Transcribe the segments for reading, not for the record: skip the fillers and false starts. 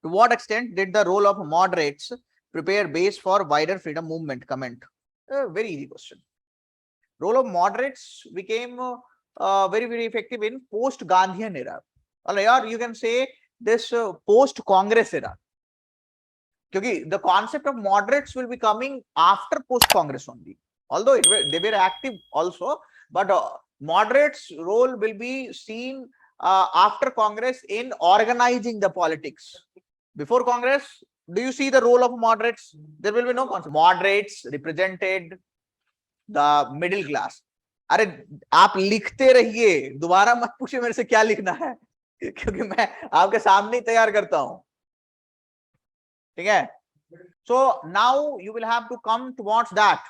To what extent did the role of moderates prepare base for wider freedom movement? Comment. Very easy question. Role of moderates became very effective in post-Gandhian era. Or you can say this post-Congress era. Because the concept of moderates will be coming after post-Congress only. Although they were active also, but moderates' role will be seen after Congress in organizing the politics. Before Congress, do you see the role of moderates? There will be no concept. Moderates represented the middle class. अरे आप लिखते रहिए, दोबारा मत पूछिए मेरे से क्या लिखना है, क्योंकि मैं आपके सामने तैयार करता हूं. ठीक है? So now you will have to come towards that.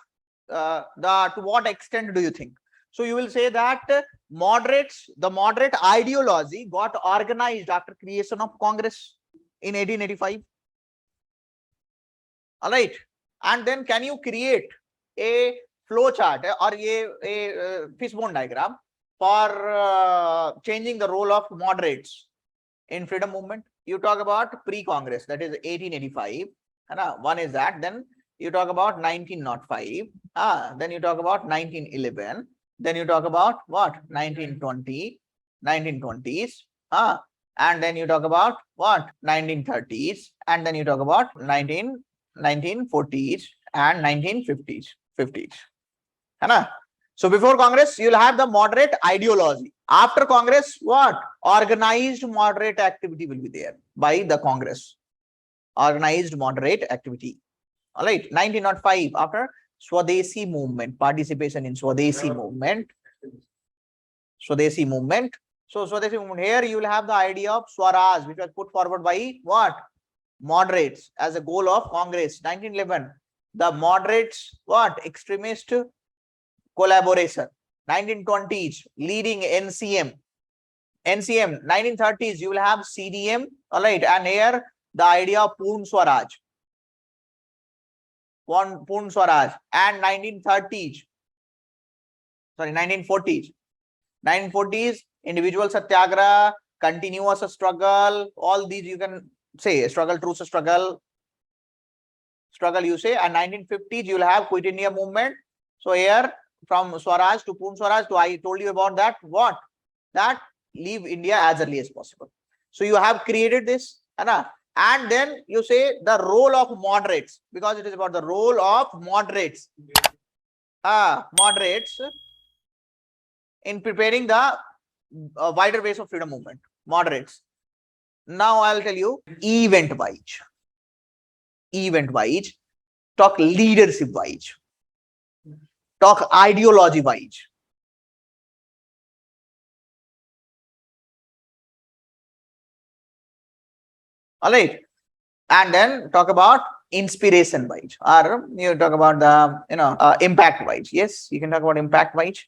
To what extent do you think? So you will say that the moderate ideology got organized after creation of Congress in 1885. All right. And then can you create a flow chart or a fishbone diagram for changing the role of moderates in freedom movement? You talk about pre-Congress, that is 1885. One is that. Then you talk about 1905. Then you talk about 1911. Then you talk about what? 1920, 1920s. And then you talk about what? 1930s. And then you talk about 1940s and 1950s. 50s. So before Congress, you'll have the moderate ideology. After Congress, what? Organized moderate activity will be there by the Congress. Organized moderate activity. All right. 1905, after Swadeshi movement, participation in Swadeshi movement. Swadeshi movement. So Swadeshi movement, here you will have the idea of Swaraj, which was put forward by what? Moderates as a goal of Congress. 1911, the moderates, what? Extremist collaboration. 1920s, leading NCM. 1930s, you will have CDM. All right. And here the idea of Purn Swaraj. Purn Swaraj. And 1940s, individual satyagraha, continuous struggle, all these you can say, struggle, truce struggle, you say. And 1950s, you will have Quit India movement. So here from Swaraj to Purn Swaraj, I told you about that. What? That leave India as early as possible. So you have created this. And then you say the role of moderates, because it is about the role of moderates. Moderates in preparing the wider base of freedom movement. Moderates. Now I'll tell you event wise, talk leadership wise, talk ideology wise. All right. And then talk about inspiration wise, or you talk about the impact wise. Yes, you can talk about impact wise.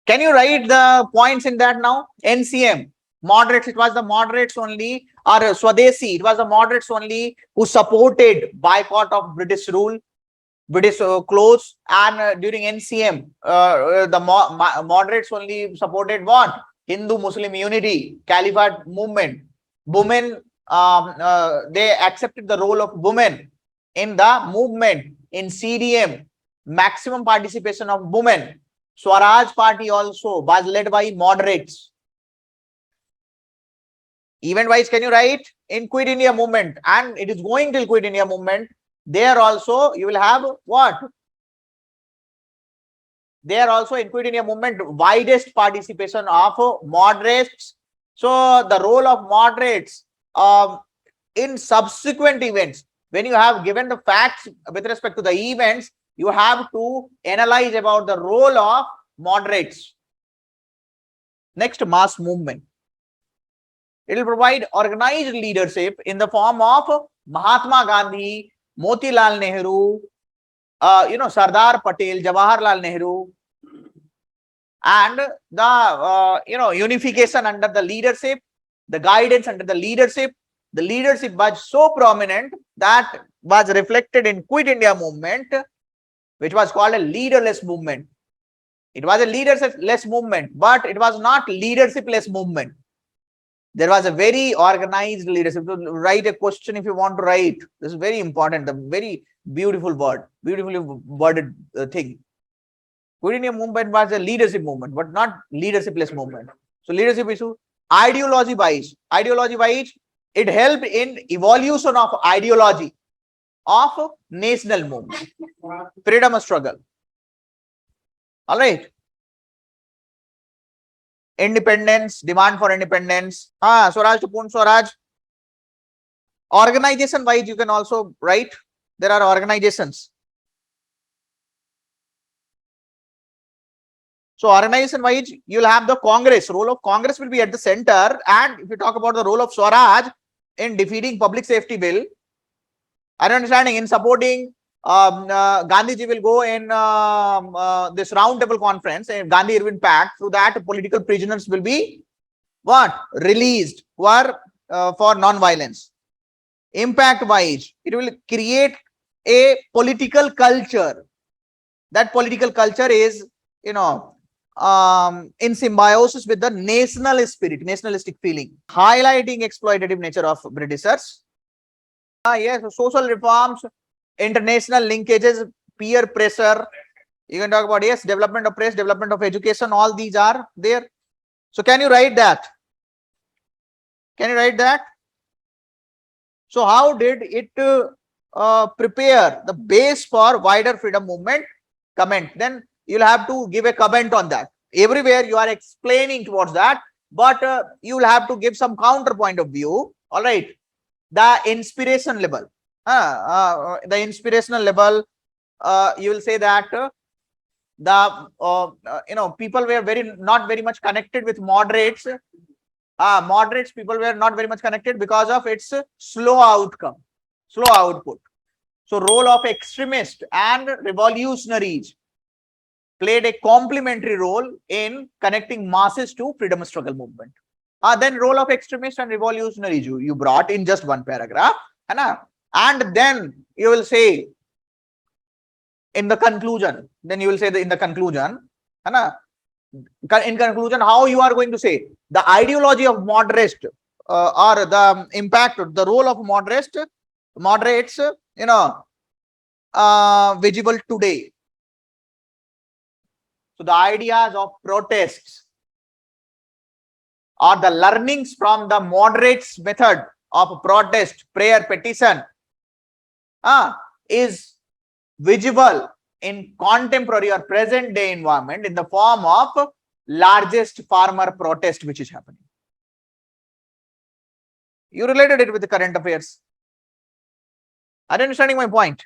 Can you write the points in that now? NCM, moderates, it was the moderates only, or Swadeshi, it was the moderates only who supported boycott of British rule, British clothes. And during NCM, the moderates only supported what? Hindu-Muslim unity, Caliphate movement. Women, they accepted the role of women in the movement. In CDM, maximum participation of women. Swaraj party also was led by moderates. Event-wise, can you write? In Quit India movement, and it is going till Quit India movement, there also you will have what? There also in Quit India movement, widest participation of moderates. So the role of moderates in subsequent events, when you have given the facts with respect to the events, you have to analyze about the role of moderates. Next, mass movement. It will provide organized leadership in the form of Mahatma Gandhi, Motilal Nehru, Sardar Patel, Jawaharlal Nehru, and the unification under the leadership, the guidance under the leadership. The leadership was so prominent that was reflected in Quit India movement, which was called a leaderless movement. It was a leaderless movement, but it was not leadership-less movement. There was a very organized leadership. To write a question, if you want to write, this is very important. The very beautiful word, beautifully worded thing. Quit India movement was a leadership movement, but not leadershipless movement. So leadership issue, ideology wise, it helped in evolution of ideology of national movement, freedom struggle. All right. Independence, demand for independence. Swaraj to Pune Swaraj. Organization wise, you can also write. There are organizations. So organization wise, you'll have the Congress. Role of Congress will be at the center. And if you talk about the role of Swaraj in defeating public safety bill, are you understanding? In supporting Gandhiji will go in this round table conference in Gandhi Irwin Pact. Through that, political prisoners will be what? Released who are for non-violence. Impact wise, it will create a political culture. That political culture is, you know, in symbiosis with the national spirit, nationalistic feeling, highlighting exploitative nature of Britishers. Yes, social reforms, international linkages, peer pressure. You can talk about, yes, development of press, development of education, all these are there. So can you write that? Can you write that? So how did it prepare the base for wider freedom movement? Comment. Then you'll have to give a comment on that. Everywhere you are explaining towards that, but you will have to give some counterpoint of view. All right. The inspiration level. The inspirational level, you will say that people were not very much connected with moderates. Moderates, people were not very much connected because of its slow outcome, slow output. So role of extremists and revolutionaries played a complementary role in connecting masses to freedom struggle movement. Then role of extremists and revolutionaries you brought in just one paragraph, and then you will say in the conclusion, in conclusion, how you are going to say the ideology of moderates or the impact, the role of moderates, visible today. So the ideas of protests or the learnings from the moderates method of protest, prayer, petition is visible in contemporary or present day environment in the form of largest farmer protest which is happening. You related it with the current affairs. Are you understanding my point?